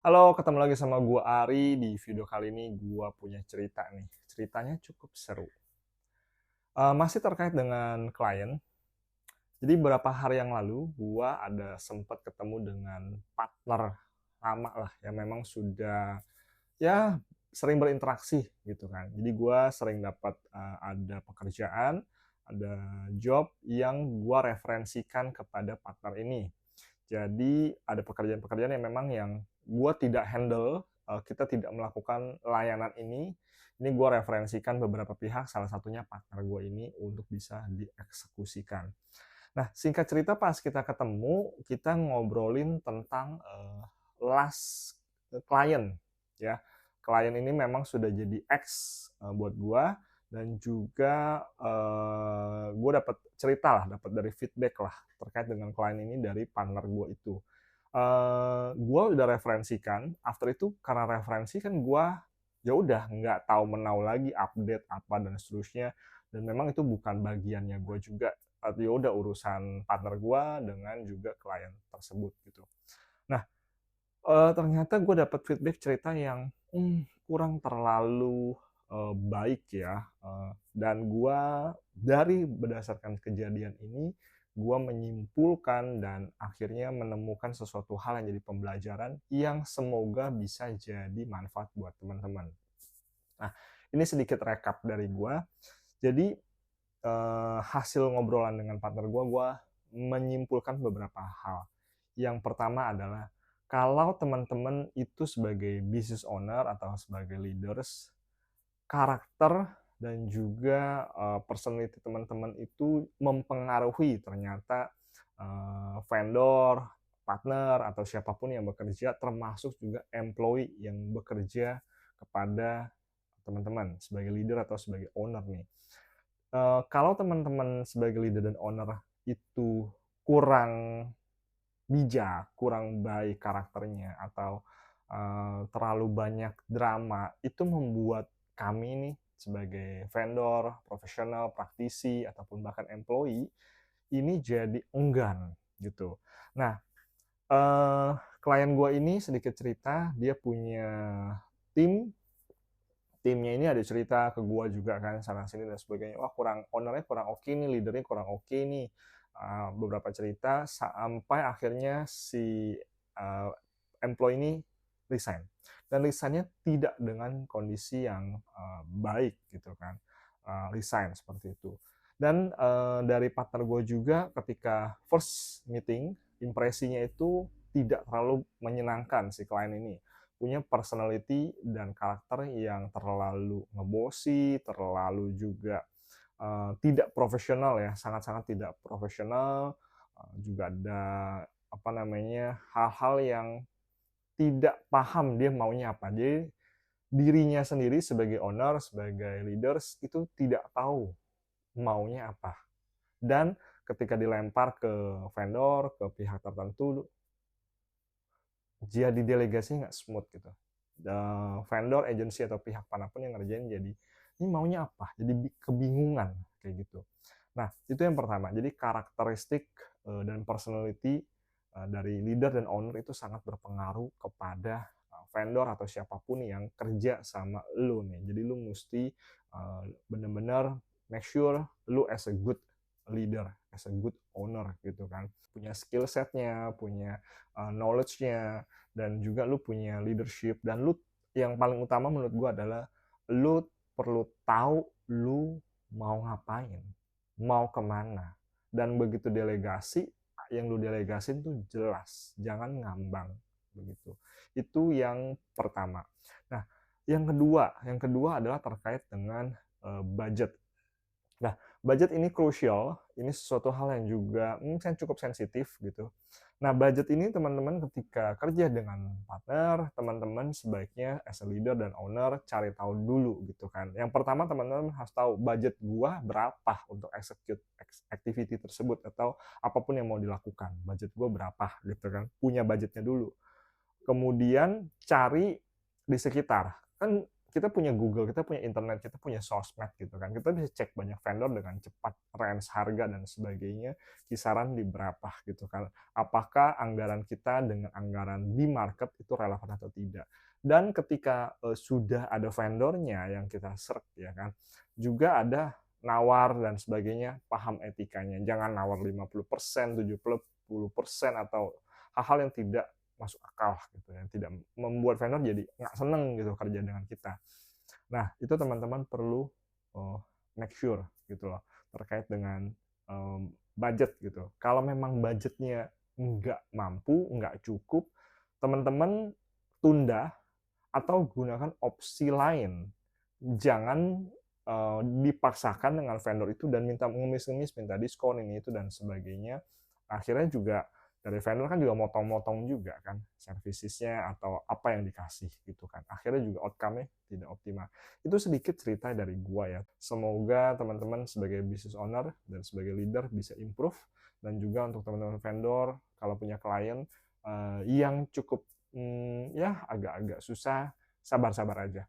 Halo, ketemu lagi sama gua Ari. Di video kali ini gua punya cerita nih. Ceritanya cukup seru. Masih terkait dengan klien. Jadi beberapa hari yang lalu gua ada sempat ketemu dengan partner lama lah yang memang sudah ya sering berinteraksi gitu kan. Jadi gua sering dapat ada pekerjaan, ada job yang gua referensikan kepada partner ini. Jadi ada pekerjaan-pekerjaan yang memang yang gue tidak handle, kita tidak melakukan layanan ini gue referensikan beberapa pihak, salah satunya partner gue ini untuk bisa dieksekusikan. Nah, singkat cerita pas kita ketemu, kita ngobrolin tentang last klien ya. Klien ini memang sudah jadi ex buat gue, dan juga gue dapat cerita lah, dapat dari feedback lah terkait dengan klien ini dari partner gue itu. Gue udah referensikan, after itu karena referensi kan gue ya udah nggak tahu menau lagi update apa dan seterusnya, dan memang itu bukan bagiannya gue juga. Ya udah urusan partner gue dengan juga klien tersebut gitu. Nah, ternyata gue dapat feedback cerita yang kurang terlalu baik ya, dan gue dari berdasarkan kejadian ini gue menyimpulkan dan akhirnya menemukan sesuatu hal yang jadi pembelajaran yang semoga bisa jadi manfaat buat teman-teman. Nah, ini sedikit rekap dari gue. Jadi hasil ngobrolan dengan partner gue menyimpulkan beberapa hal. Yang pertama adalah kalau teman-teman itu sebagai business owner atau sebagai leaders, karakter dan juga personality teman-teman itu mempengaruhi ternyata vendor, partner atau siapapun yang bekerja, termasuk juga employee yang bekerja kepada teman-teman sebagai leader atau sebagai owner nih. Kalau teman-teman sebagai leader dan owner itu kurang bijak, kurang baik karakternya, atau terlalu banyak drama, itu membuat kami nih sebagai vendor, profesional, praktisi, ataupun bahkan employee, ini jadi enggan gitu. Nah, eh, klien gue ini sedikit cerita, dia punya tim, timnya ini ada cerita ke gua juga kan sana sini dan sebagainya, wah kurang, ownernya kurang oke nih, leadernya kurang oke nih. Beberapa cerita sampai akhirnya si employee ini resign, dan resignnya tidak dengan kondisi yang baik gitu kan. Resign seperti itu. Dan dari partner gue juga ketika first meeting, impresinya itu tidak terlalu menyenangkan. Si klien ini punya personality dan karakter yang terlalu ngebosi, terlalu juga tidak profesional ya, sangat-sangat tidak profesional. Juga ada apa namanya, hal-hal yang tidak paham dia maunya apa. Jadi dirinya sendiri sebagai owner, sebagai leaders itu tidak tahu maunya apa. Dan ketika dilempar ke vendor, ke pihak tertentu, jadi delegasi nggak smooth gitu. Vendor, agency atau pihak manapun yang ngerjain jadi ini maunya apa, jadi kebingungan kayak gitu. Nah, itu yang pertama. Jadi karakteristik dan personality dari leader dan owner itu sangat berpengaruh kepada vendor atau siapapun yang kerja sama lu nih. Jadi lu mesti benar-benar make sure lu as a good leader, as a good owner gitu kan. Punya skill setnya, punya knowledge-nya, dan juga lu punya leadership, dan lu yang paling utama menurut gue adalah lu perlu tahu lu mau ngapain, mau kemana, dan begitu delegasi, yang lu delegasin tuh jelas, jangan ngambang begitu. Itu yang pertama. Nah, yang kedua adalah terkait dengan budget. Nah, budget ini krusial, ini sesuatu hal yang juga cukup sensitif gitu. Nah, budget ini teman-teman ketika kerja dengan partner, teman-teman sebaiknya as a leader dan owner cari tahu dulu gitu kan. Yang pertama teman-teman harus tahu budget gua berapa untuk execute activity tersebut atau apapun yang mau dilakukan. Budget gua berapa gitu kan. Punya budgetnya dulu. Kemudian cari di sekitar. Kan kita punya Google, kita punya internet, kita punya sosmed gitu kan. Kita bisa cek banyak vendor dengan cepat, range harga dan sebagainya, kisaran di berapa gitu kan. Apakah anggaran kita dengan anggaran di market itu relevan atau tidak. Dan ketika sudah ada vendornya yang kita search ya kan, juga ada nawar dan sebagainya, paham etikanya. Jangan nawar 50%, 70% atau hal-hal yang tidak masuk akal gitu ya, tidak membuat vendor jadi nggak seneng gitu kerja dengan kita. Nah itu teman-teman perlu make sure gitu loh terkait dengan budget gitu. Kalau memang budgetnya nggak mampu, nggak cukup, teman-teman tunda atau gunakan opsi lain. Jangan dipaksakan dengan vendor itu dan minta ngemis-ngemis, minta diskon ini itu dan sebagainya. Akhirnya juga dari vendor kan juga motong-motong juga kan servicesnya atau apa yang dikasih gitu kan. Akhirnya juga outcome-nya tidak optimal. Itu sedikit cerita dari gua ya. Semoga teman-teman sebagai business owner dan sebagai leader bisa improve, dan juga untuk teman-teman vendor kalau punya klien yang cukup ya agak-agak susah, sabar-sabar aja.